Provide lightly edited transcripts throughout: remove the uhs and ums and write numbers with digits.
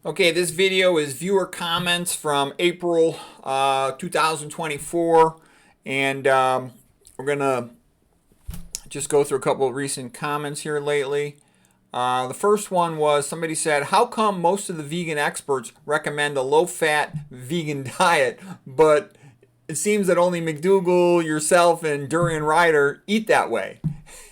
Okay, this video is viewer comments from April 2024, and we're going to just go through a couple of recent comments here lately. The first one was somebody said, how come most of the vegan experts recommend a low-fat vegan diet, but it seems that only McDougall, yourself, and Durian Ryder eat that way?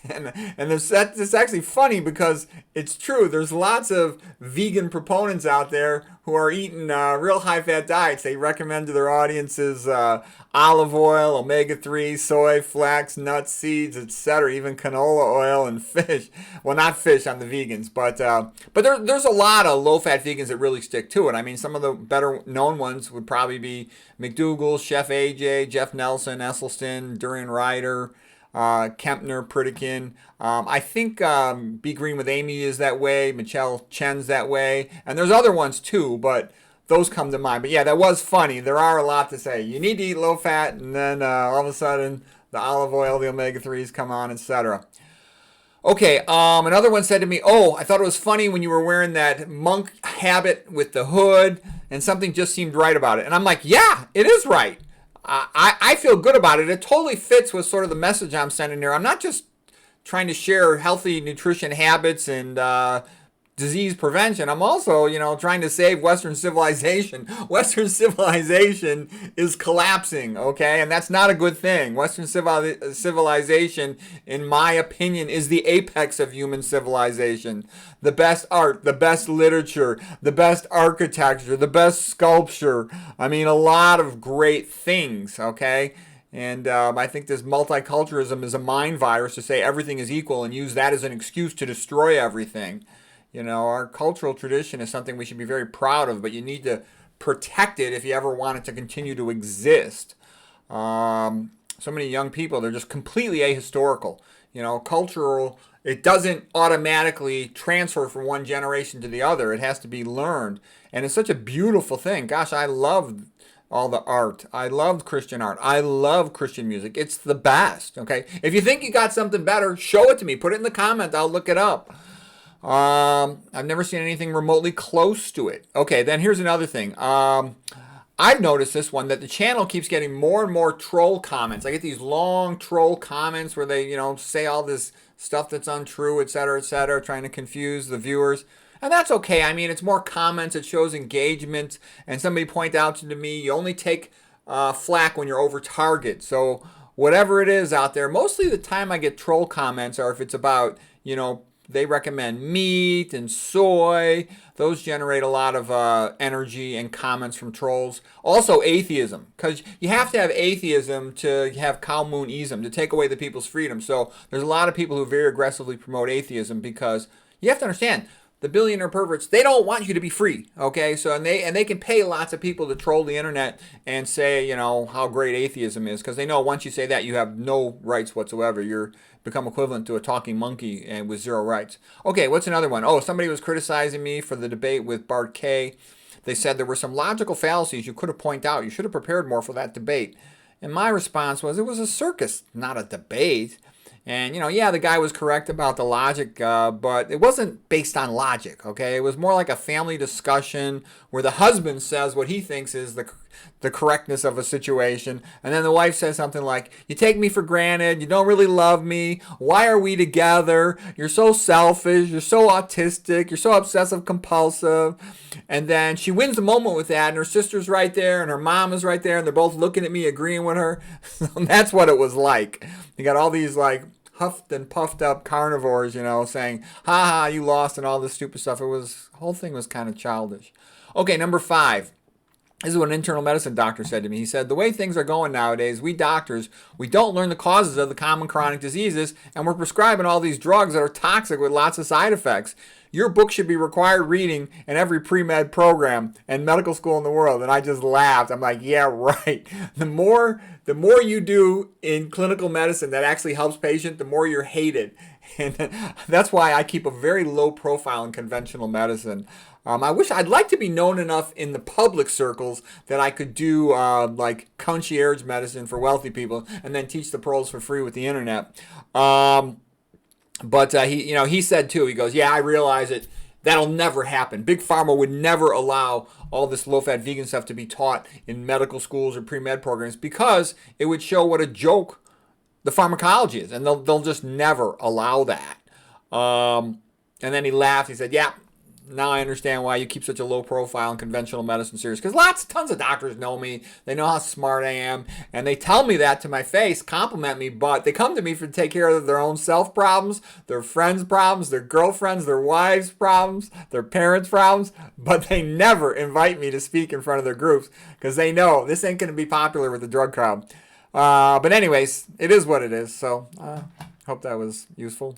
And it's actually funny because it's true. There's lots of vegan proponents out there who are eating real high-fat diets. They recommend to their audiences olive oil, omega-3, soy, flax, nuts, seeds, etc., even canola oil and fish. Well, not fish on the vegans, but there's a lot of low-fat vegans that really stick to it. I mean, some of the better-known ones would probably be McDougall, Chef AJ, Jeff Nelson, Esselstyn, Durian Ryder, Kempner, Pritikin. I think Be Green with Amy is that way. Michelle Chen's that way. And there's other ones too, but those come to mind. But yeah, that was funny. There are a lot to say. You need to eat low fat, and then all of a sudden the olive oil, the omega-3s come on, etc. Okay, another one said to me, oh, I thought it was funny when you were wearing that monk habit with the hood, and something just seemed right about it. And I'm like, yeah, it is right. I feel good about it. It totally fits with sort of the message I'm sending here. I'm not just trying to share healthy nutrition habits and disease prevention. I'm also, trying to save Western civilization. Western civilization is collapsing, okay? And that's not a good thing. Western civilization, in my opinion, is the apex of human civilization. The best art, the best literature, the best architecture, the best sculpture. I mean, a lot of great things, okay? And I think this multiculturalism is a mind virus to say everything is equal and use that as an excuse to destroy everything. Our cultural tradition is something we should be very proud of, but you need to protect it if you ever want it to continue to exist. So many young people, they're just completely ahistorical. Cultural, it doesn't automatically transfer from one generation to the other. It has to be learned. And it's such a beautiful thing. Gosh, I love all the art. I love Christian art. I love Christian music. It's the best, okay? If you think you got something better, show it to me. Put it in the comment. I'll look it up. I've never seen anything remotely close to it. Okay, then here's another thing. I've noticed this one, that the channel keeps getting more and more troll comments. I get these long troll comments where they, say all this stuff that's untrue, etc., trying to confuse the viewers. And that's okay. I mean, it's more comments. It shows engagement. And somebody pointed out to me, you only take flack when you're over target. So whatever it is out there, mostly the time I get troll comments are if it's about, they recommend meat and soy. Those generate a lot of energy and comments from trolls. Also atheism, because you have to have atheism to have Calmounism, to take away the people's freedom. So there's a lot of people who very aggressively promote atheism because you have to understand, the billionaire perverts, they don't want you to be free, okay? So and they can pay lots of people to troll the internet and say, how great atheism is, because they know once you say that, you have no rights whatsoever. You're become equivalent to a talking monkey and with zero rights. Okay, what's another one? Oh, somebody was criticizing me for the debate with Bart Kay. They said there were some logical fallacies you could have pointed out. You should have prepared more for that debate. And my response was, it was a circus, not a debate. And, yeah, the guy was correct about the logic, but it wasn't based on logic, okay? It was more like a family discussion where the husband says what he thinks is the correctness of a situation, and then the wife says something like, you take me for granted, you don't really love me, why are we together, you're so selfish, you're so autistic, you're so obsessive compulsive. And then she wins the moment with that, and her sister's right there, and her mom is right there, and they're both looking at me, agreeing with her. That's what it was like. You got all these, huffed and puffed up carnivores, saying, ha ha, you lost, and all this stupid stuff. The whole thing was kind of childish. Okay, number 5. This is what an internal medicine doctor said to me. He said, the way things are going nowadays, we doctors, we don't learn the causes of the common chronic diseases, and we're prescribing all these drugs that are toxic with lots of side effects. Your book should be required reading in every pre-med program and medical school in the world. And I just laughed. I'm like, yeah, right. The more you do in clinical medicine that actually helps patients, the more you're hated. And that's why I keep a very low profile in conventional medicine. I'd like to be known enough in the public circles that I could do concierge medicine for wealthy people and then teach the pros for free with the internet. But he said too, he goes, yeah, I realize it. That'll never happen. Big Pharma would never allow all this low-fat vegan stuff to be taught in medical schools or pre-med programs because it would show what a joke the pharmacology is, and they'll just never allow that. And then he laughed. He said, "Yeah, now I understand why you keep such a low profile in conventional medicine series. Because tons of doctors know me. They know how smart I am. And they tell me that to my face, compliment me, but they come to me to take care of their own self problems, their friends' problems, their girlfriends, their wives' problems, their parents' problems. But they never invite me to speak in front of their groups because they know this ain't going to be popular with the drug crowd. But anyways, it is what it is. So hope that was useful.